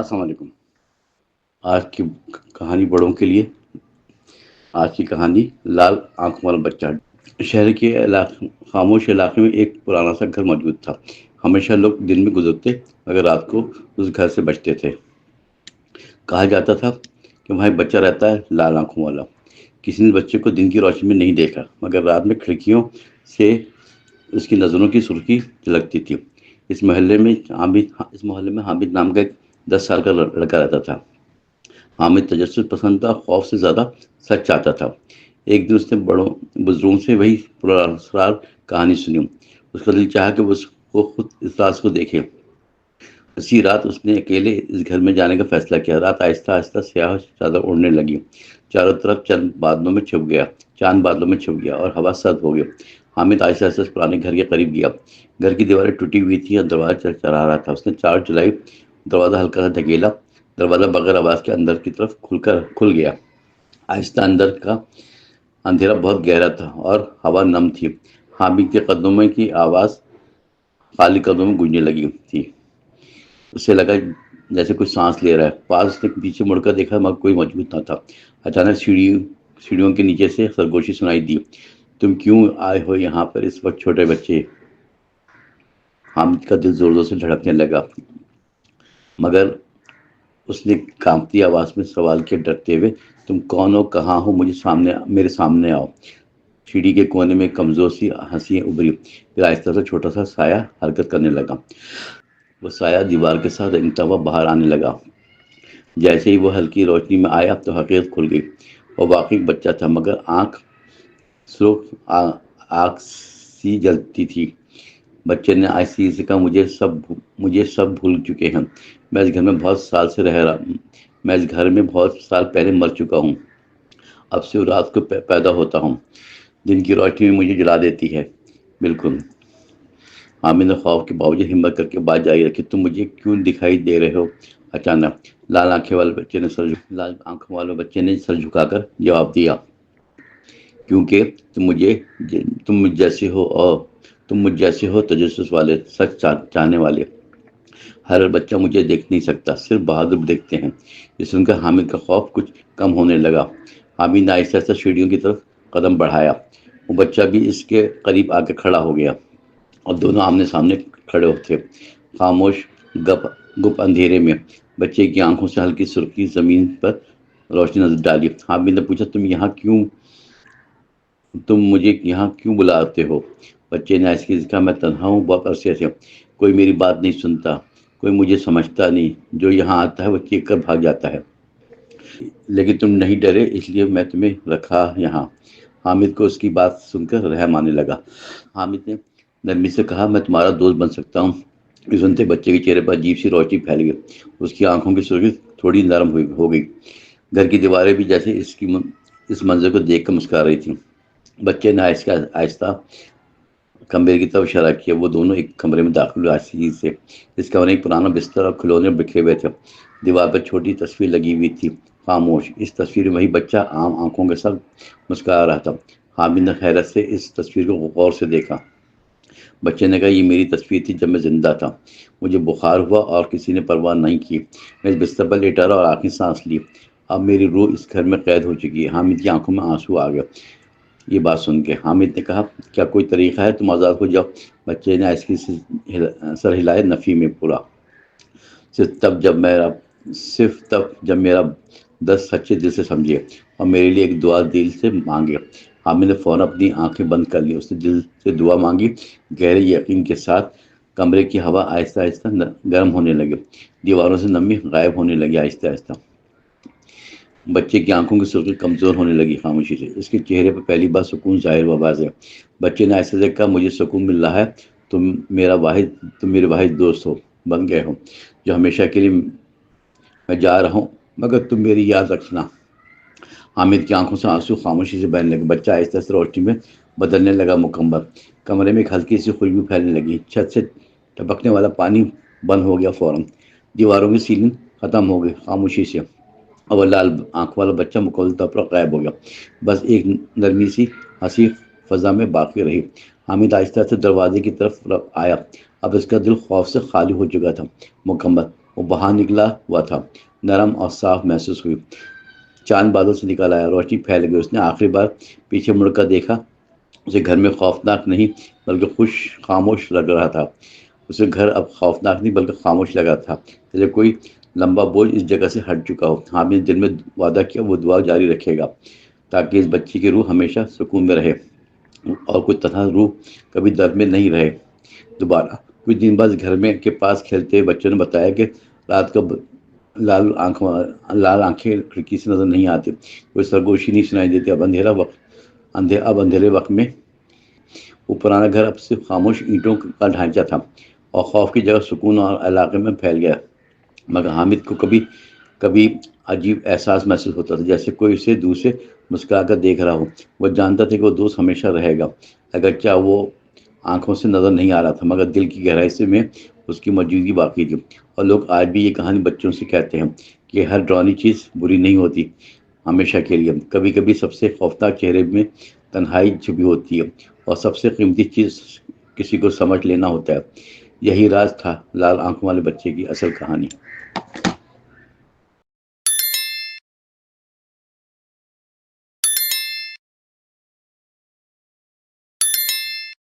السلام علیکم۔ آج کی کہانی بڑوں کے لیے۔ آج کی کہانی لال آنکھوں والا بچہ۔ شہر کے خاموش علاقے میں ایک پرانا سا گھر موجود تھا۔ ہمیشہ لوگ دن میں گزرتے مگر رات کو اس گھر سے بچتے تھے۔ کہا جاتا تھا کہ وہاں ایک بچہ رہتا ہے لال آنکھوں والا۔ کسی نے بچے کو دن کی روشنی میں نہیں دیکھا مگر رات میں کھڑکیوں سے اس کی نظروں کی سرخی جھلکتی تھی۔ اس محلے میں حامد نام کا ایک 10 سال کا لڑکا رہتا تھا۔ حامد تجسس پسند تھا، خوف سے زیادہ سچ چاہتا تھا۔ ایک دن اس نے بڑوں بزرگوں سے وہی پراسرار کہانی سنی۔ اس کا دل چاہا کہ وہ اس کو خود اس راز کو دیکھے۔ اسی رات اس نے اکیلے اس گھر میں جانے کا فیصلہ کیا۔ رات آہستہ آہستہ سیاہ چادر اڑنے لگی، چاروں طرف چاند بادلوں میں چھپ گیا اور ہوا سرد ہو گئی۔ حامد آہستہ آہستہ اس پرانے گھر کے قریب گیا۔ گھر کی دیواریں ٹوٹی ہوئی تھیں اور دروازہ چرچرا رہا تھا۔ اس نے چارج جلائی، دروازہ ہلکا سا دھکیلا، دروازہ بغیر آواز کے اندر کی طرف کھل گیا۔ آہستہ اندر کا اندھیرا بہت گہرا تھا اور ہوا نم تھی۔ حامد کے قدموں کی آواز خالی قدموں میں گونجنے لگی تھی۔ اسے لگا جیسے کوئی سانس لے رہا ہے۔ پاس اس نے پیچھے مڑ کر دیکھا مگر کوئی موجود نہ تھا۔ اچانک سیڑھیوں کے نیچے سے سرگوشی سنائی دی۔ تم کیوں آئے ہو یہاں پر اس وقت چھوٹے بچے؟ حامد کا دل زور زور سے دھڑکنے لگا مگر اس نے کانپتی آواز میں سوال کیا ڈرتے ہوئے، تم کون ہو، کہاں ہو، میرے سامنے آؤ۔ سیڑھی کے کونے میں کمزور سی ہنسی ابھری، پھر آہستہ سے چھوٹا سا سایہ حرکت کرنے لگا۔ وہ سایہ دیوار کے ساتھ رنگتا ہوا باہر آنے لگا۔ جیسے ہی وہ ہلکی روشنی میں آیا تو حقیقت کھل گئی۔ وہ واقعی بچہ تھا مگر آنکھ سرخ آگ سی جلتی تھی۔ بچے نے آہستگی سے کہا، مجھے سب بھول چکے ہیں۔ میں اس گھر میں بہت سال پہلے مر چکا ہوں۔ اب سے رات کو پیدا ہوتا ہوں، دن کی روشنی میں مجھے جلا دیتی ہے۔ بالکل۔ حامد نے خوف کے باوجود ہمت کر کے بات جاری رکھی، تم مجھے کیوں دکھائی دے رہے ہو اچانک؟ لال آنکھوں والے بچے نے سر جھکا کر جواب دیا، کیونکہ تم مجھ جیسے ہو تجسس والے، سچ چاہنے والے۔ ہر بچہ مجھے دیکھ نہیں سکتا، صرف بہادر دیکھتے ہیں۔ یہ سن کر حامد کا خوف کچھ کم ہونے لگا۔ حامد نے آہستہ آہستہ سیڑھیوں کی طرف قدم بڑھایا۔ وہ بچہ بھی اس کے قریب آ کے کھڑا ہو گیا اور دونوں آمنے سامنے کھڑے تھے، خاموش گپ اندھیرے میں۔ بچے کی آنکھوں سے ہلکی سرخی زمین پر روشنی نظر ڈالی۔ حامد نے پوچھا، تم مجھے یہاں کیوں بلاتے ہو؟ بچے نے ایسے کہا، میں تنہا ہوں بہت عرصے سے، کوئی میری بات نہیں سنتا، کوئی مجھے سمجھتا نہیں، جو یہاں آتا ہے وہ چیخ کر بھاگ جاتا ہے، لیکن تم نہیں ڈرے اس لیے میں تمہیں رکھا یہاں۔ حامد کو اس کی بات سن کر رحم آنے لگا۔ حامد نے نرمی سے کہا، میں تمہارا دوست بن سکتا ہوں۔ یہ سنتے بچے کے چہرے پر عجیب سی روشنی پھیل گئی، اس کی آنکھوں کی سرخی تھوڑی نرم ہو گئی۔ گھر کی دیواریں بھی جیسے اس منظر کو دیکھ کر مسکرا رہی تھیں۔ بچے نے آہستہ کمرے کی طرف اشارہ کیا۔ وہ دونوں ایک کمرے میں داخل ہوئے آہستگی سے۔ اس کمرے میں پرانا بستر اور کھلونے بکھرے ہوئے تھے۔ دیوار پر چھوٹی تصویر لگی ہوئی تھی، خاموش۔ اس تصویر میں وہی بچہ عام آنکھوں کے ساتھ مسکرا رہا تھا۔ حامد نے حیرت سے اس تصویر کو غور سے دیکھا۔ بچے نے کہا، یہ میری تصویر تھی جب میں زندہ تھا۔ مجھے بخار ہوا اور کسی نے پرواہ نہیں کی۔ میں اس بستر پر لیٹا رہا اور آخری سانس لی۔ اب میری روح اس گھر میں قید ہو چکی ہے۔ حامد کی آنکھوں میں آنسو آ گیا یہ بات سن کے۔ حامد نے کہا، کیا کوئی طریقہ ہے تم آزاد ہو جاؤ؟ بچے نے آہستگی سے سر ہلائے، نفی میں پورا۔ صرف تب جب میرا دست سچے دل سے سمجھے اور میرے لیے ایک دعا دل سے مانگے۔ حامد نے فوراً اپنی آنکھیں بند کر لی۔ اس نے دل سے دعا مانگی، گہرے یقین کے ساتھ۔ کمرے کی ہوا آہستہ آہستہ گرم ہونے لگی، دیواروں سے نمی غائب ہونے لگی آہستہ آہستہ۔ بچے کی آنکھوں کی سرخی کمزور ہونے لگی خاموشی سے۔ اس کے چہرے پر پہلی بار سکون ظاہر ہوا واضح۔ بچے نے آہستہ سے کہا، مجھے سکون مل رہا ہے، تم میرے واحد دوست بن گئے ہو، جو ہمیشہ کے لیے۔ میں جا رہا ہوں مگر تم میری یاد رکھنا۔ حامد کی آنکھوں سے آنسو خاموشی سے بہنے لگے۔ بچہ آہستہ سے روشنی میں بدلنے لگا مکمل۔ کمرے میں ایک ہلکی سی خوشبو پھیلنے لگی۔ چھت سے ٹپکنے والا پانی بند ہو گیا فوراً۔ دیواروں کی سیلنگ ختم ہو گئی خاموشی سے، اور وہ لال آنکھ والا بچہ مکمل طور پر غائب ہو گیا۔ بس ایک نرمی سی ہنسی فضا میں باقی رہی۔ حامد آہستہ سے دروازے کی طرف آیا۔ اب اس کا دل خوف سے خالی ہو چکا تھا، مکمل۔ وہ باہر نکلا ہوا تھا، نرم اور صاف محسوس ہوئی۔ چاند بادل سے نکل آیا، روشنی پھیل گئی۔ اس نے آخری بار پیچھے مڑ کر دیکھا۔ اسے گھر میں خوفناک نہیں بلکہ خاموش لگ رہا تھا۔ اسے گھر اب خوفناک نہیں بلکہ خاموش لگا تھا، جیسے کوئی لمبا بوجھ اس جگہ سے ہٹ چکا ہو۔ حامد نے دل میں وعدہ کیا وہ دعا جاری رکھے گا تاکہ اس بچی کی روح ہمیشہ سکون میں رہے اور کوئی تنہا روح کبھی درد میں نہیں رہے دوبارہ۔ کچھ دن بعد گھر میں کے پاس کھیلتے ہوئے بچوں نے بتایا کہ رات کو لال آنکھیں کھڑکی سے نظر نہیں آتی، کوئی سرگوشی نہیں سنائی دیتی۔ اب اندھیرے وقت میں وہ پرانا گھر اب صرف خاموش اینٹوں کا ڈھانچہ تھا اور خوف کی جگہ سکون اور علاقے میں پھیل گیا۔ مگر حامد کو کبھی کبھی عجیب احساس محسوس ہوتا تھا، جیسے کوئی اسے دور سے مسکرا کر دیکھ رہا ہو۔ وہ جانتا تھا کہ وہ دوست ہمیشہ رہے گا، اگرچہ وہ آنکھوں سے نظر نہیں آ رہا تھا، مگر دل کی گہرائی سے میں اس کی موجودگی باقی تھی۔ اور لوگ آج بھی یہ کہانی بچوں سے کہتے ہیں کہ ہر ڈرانی چیز بری نہیں ہوتی ہمیشہ کے لیے۔ کبھی کبھی سب سے خوفناک چہرے میں تنہائی چھپی ہوتی ہے، اور سب سے قیمتی چیز کسی کو سمجھ لینا ہوتا ہے۔ یہی راز تھا لال آنکھوں والے بچے کی اصل کہانی۔